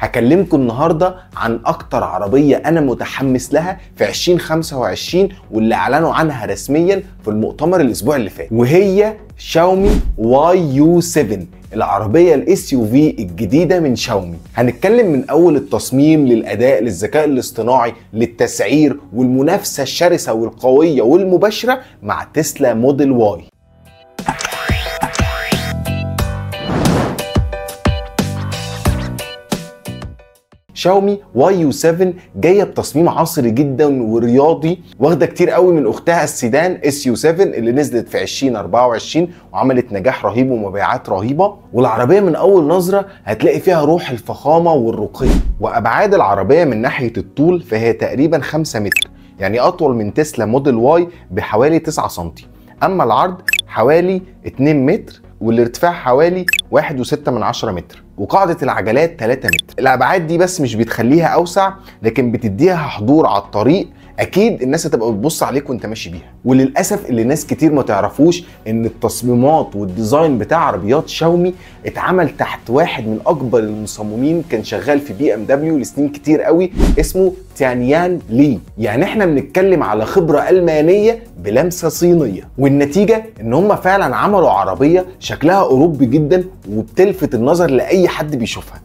هكلمكم النهارده عن اكتر عربيه انا متحمس لها في 2025 واللي اعلنوا عنها رسميا في المؤتمر الاسبوع اللي فات، وهي شاومي YU7، العربيه الاس يو في الجديده من شاومي. هنتكلم من اول التصميم للاداء للذكاء الاصطناعي للتسعير والمنافسه الشرسه والقويه والمباشره مع تسلا موديل واي. شاومي YU7 جايه بتصميم عصري جدا ورياضي، واخده كتير قوي من اختها السيدان SU7 اللي نزلت في 2024 وعملت نجاح رهيب ومبيعات رهيبه. والعربيه من اول نظره هتلاقي فيها روح الفخامه والرقي. وابعاد العربيه من ناحيه الطول فهي تقريبا 5 متر، يعني اطول من تسلا موديل واي بحوالي 9 سم. اما العرض حوالي 2 متر والارتفاع حوالي 1.6 متر، وقاعدة العجلات 3 متر. الأبعاد دي بس مش بتخليها أوسع، لكن بتديها حضور على الطريق. أكيد الناس هتبقى بتبص عليك وأنت ماشي بيها. وللأسف اللي ناس كتير ما تعرفوش إن التصميمات والديزاين بتاع عربيات شاومي اتعمل تحت واحد من أكبر المصممين كان شغال في BMW لسنين كتير قوي، اسمه تيانيان لي. يعني احنا بنتكلم على خبرة ألمانية بلمسة صينية، والنتيجة إن هم فعلا عملوا عربية شكلها أوروبي جدا وبتلفت النظر لأي حد بيشوفها.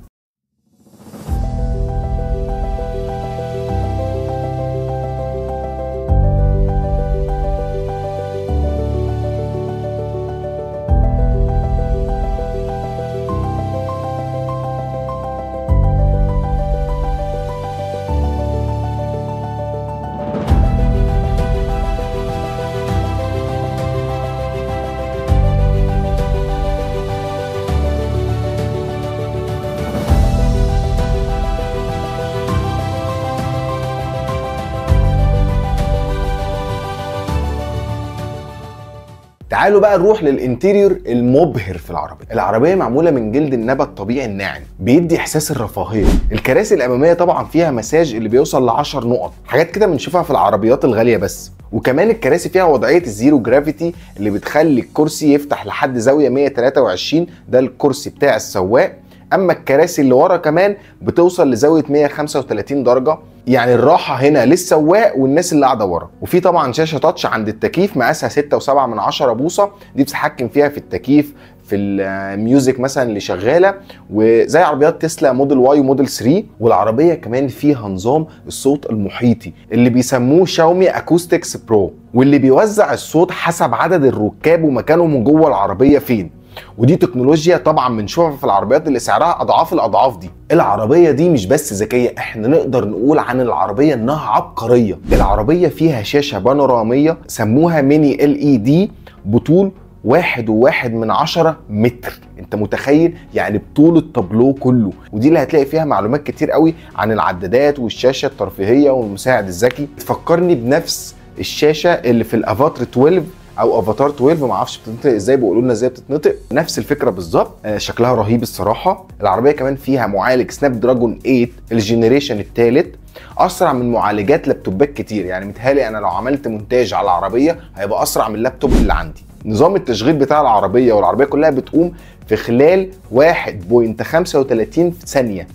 تعالوا بقى نروح للانتيريور المبهر في العربيه. العربيه معموله من جلد النبات الطبيعي الناعم، بيدي احساس الرفاهيه. الكراسي الاماميه طبعا فيها مساج اللي بيوصل ل10 نقط، حاجات كده بنشوفها في العربيات الغاليه بس. وكمان الكراسي فيها وضعيه الزيرو جرافيتي اللي بتخلي الكرسي يفتح لحد زاويه 123، ده الكرسي بتاع السواق. اما الكراسي اللي ورا كمان بتوصل لزاويه 135 درجه، يعني الراحه هنا للسواق والناس اللي قاعده ورا. وفي طبعا شاشه تاتش عند التكييف مقاسها 6.7 بوصه، دي بتتحكم فيها في التكييف، في الميوزك مثلا اللي شغاله، وزي عربيات تسلا موديل واي وموديل 3. والعربيه كمان فيها نظام الصوت المحيطي اللي بيسموه شاومي اكوستكس برو، واللي بيوزع الصوت حسب عدد الركاب ومكانهم جوه العربيه فين. ودي تكنولوجيا طبعا بنشوفها في العربيات اللي سعرها اضعاف الاضعاف دي. العربيه دي مش بس ذكيه، احنا نقدر نقول عن العربيه انها عبقريه. العربيه فيها شاشه بانوراميه سموها ميني LED بطول 1.1 متر. انت متخيل؟ يعني بطول التابلو كله. ودي اللي هتلاقي فيها معلومات كتير قوي عن العدادات والشاشه الترفيهيه والمساعد الذكي. تفكرني بنفس الشاشه اللي في الافاتار 12 او افاتار 12، ما اعرفش بتتنطق ازاي، بيقولوا لنا ازاي بتتنطق، نفس الفكره بالظبط. شكلها رهيب الصراحه. العربيه كمان فيها معالج سناب دراجون 8 الجينيريشن الثالث، اسرع من معالجات لابتوبات كتير. يعني متهيألي انا لو عملت مونتاج على العربيه هيبقى اسرع من اللابتوب اللي عندي. نظام التشغيل بتاع العربيه والعربيه كلها بتقوم في خلال 1.35 ثانيه،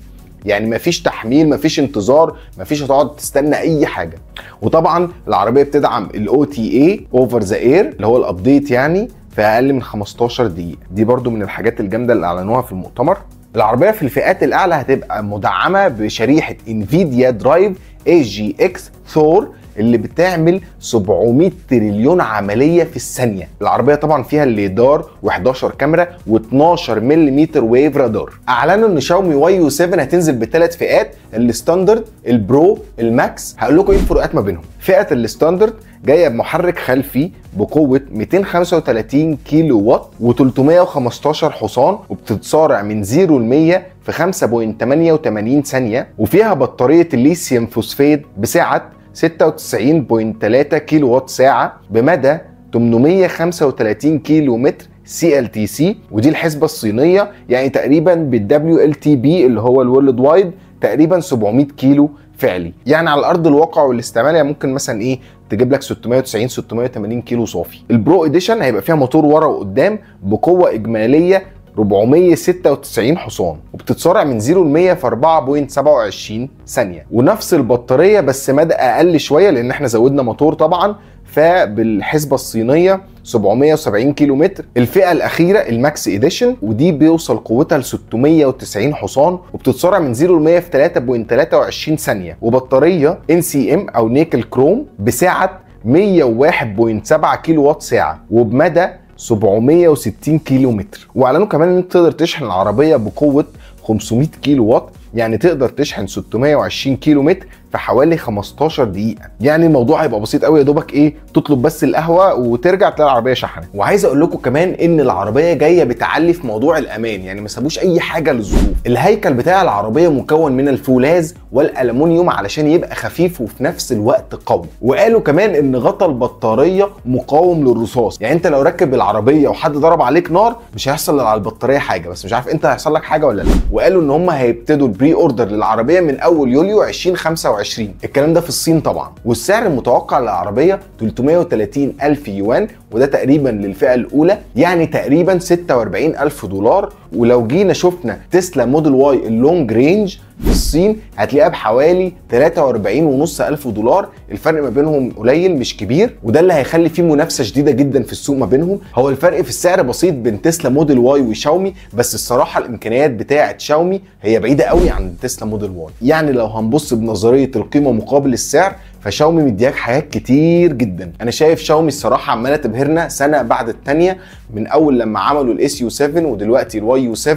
يعني مفيش تحميل، مفيش انتظار، مفيش هتقعد تستنى اي حاجه. وطبعا العربيه بتدعم OTA اوفر ذا اير اللي هو الابديت، يعني في اقل من 15 دقيقه. دي برضو من الحاجات الجامده اللي اعلنوها في المؤتمر. العربيه في الفئات الاعلى هتبقى مدعمه بشريحه انفيديا درايف AGX ثور اللي بتعمل 700 تريليون عمليه في الثانيه. العربيه طبعا فيها الليدار و11 كاميرا و12 ملم ويف رادار. اعلنوا ان شاومي YU7 هتنزل بثلاث فئات، الستاندرد، البرو، الماكس. هقول لكم ايه الفروقات ما بينهم. فئه الستاندرد جايه بمحرك خلفي بقوه 235 كيلو واط و315 حصان، وبتتسارع من 0 ل 100 في 5.88 ثانيه، وفيها بطاريه الليثيوم فوسفات بسعه 96.3 كيلو وات ساعة بمدى 835 كيلو متر CLTC. ودي الحسبة الصينية، يعني تقريبا بالWLTP اللي هو الورلد وايد تقريبا 700 كيلو فعلي. يعني على ارض الواقع والاستعمال يعني ممكن مثلا ايه تجيب لك 690 680 كيلو صافي. البرو اديشن هيبقى فيها موتور ورا وقدام بقوة اجمالية 496 حصان، وبتتسارع من 0 ل 100 في 4.27 ثانيه، ونفس البطاريه بس مدى اقل شويه لان احنا زودنا موتور طبعا، فبالحسبه الصينيه 770 كيلو متر. الفئه الاخيره الماكس اديشن، ودي بيوصل قوتها ل 690 حصان، وبتتسارع من 0 ل 100 في 3.23 ثانيه، وبطاريه NCM او نيكل كروم بسعه 101.7 كيلو وات ساعه، وبمدى 760 كيلو متر. واعلنوا كمان ان انت تقدر تشحن العربيه بقوه 500 كيلو وات، يعني تقدر تشحن 620 كيلو متر في حوالي 15 دقيقة. يعني الموضوع هيبقى بسيط قوي، يا دوبك ايه، تطلب بس القهوة وترجع تلاقي العربية شحنت. وعايز اقول لكم كمان ان العربية جاية بتعلي في موضوع الامان، يعني ما سابوش اي حاجة للظروف. الهيكل بتاع العربية مكون من الفولاذ والالومنيوم علشان يبقى خفيف وفي نفس الوقت قوي. وقالوا كمان ان غطا البطارية مقاوم للرصاص، يعني انت لو ركب العربية وحد ضرب عليك نار مش هيحصل على البطارية حاجة، بس مش عارف انت هيحصل لك حاجة ولا لا. وقالوا ان هم هيبتدوا البري اوردر للعربية من اول يوليو 2025، الكلام ده في الصين طبعا. والسعر المتوقع للعربيه 330 الف يوان، وده تقريبا للفئه الاولى، يعني تقريبا 46 الف دولار. ولو جينا شفنا تسلا موديل واي اللونج رينج في الصين هتلاقيها بحوالي 43.5 الف دولار. الفرق ما بينهم قليل مش كبير، وده اللي هيخلي فيه منافسه شديده جدا في السوق ما بينهم. هو الفرق في السعر بسيط بين تسلا موديل واي وشاومي، بس الصراحه الامكانيات بتاعه شاومي هي بعيده قوي عن تسلا موديل واي. يعني لو هنبص بنظريه القيمه مقابل السعر، فشاومي مدياك حاجات كتير جدا. انا شايف شاومي الصراحه عماله تبهرنا سنه بعد الثانيه، من اول لما عملوا الاس يو 7 ودلوقتي الواي يو 7،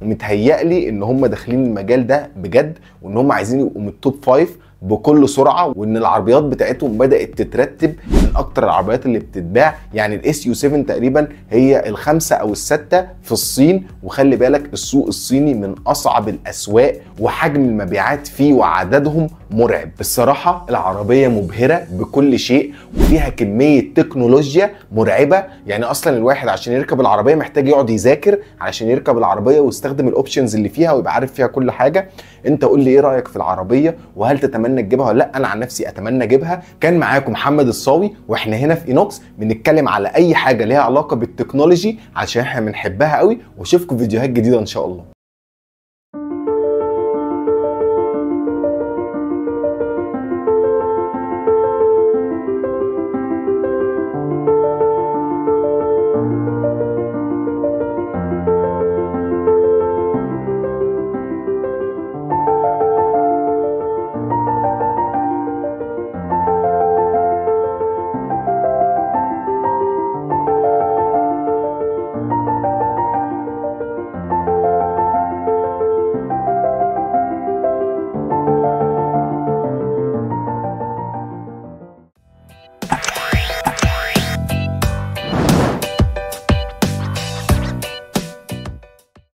ومتهيألي ان هم داخلين المجال ده بجد، وان هم عايزين يبقوا من التوب 5 بكل سرعه، وان العربيات بتاعتهم بدات تترتب من اكتر العربيات اللي بتتباع. يعني الاس يو 7 تقريبا هي الخامسه او السادسه في الصين، وخلي بالك السوق الصيني من اصعب الاسواق، وحجم المبيعات فيه وعددهم مرعب. الصراحه العربيه مبهره بكل شيء، وفيها كميه تكنولوجيا مرعبه. يعني اصلا الواحد عشان يركب العربيه محتاج يقعد يذاكر علشان يركب العربيه ويستخدم الاوبشنز اللي فيها ويبقى عارف فيها كل حاجه. انت قول لي ايه رايك في العربيه، وهل تتمنى تجيبها ولا لا؟ انا عن نفسي اتمنى اجيبها. كان معاكم محمد الصاوي، واحنا هنا في اينوكس بنتكلم على اي حاجه ليها علاقه بالتكنولوجي عشان احنا بنحبها قوي، واشوفكم فيديوهات جديده ان شاء الله.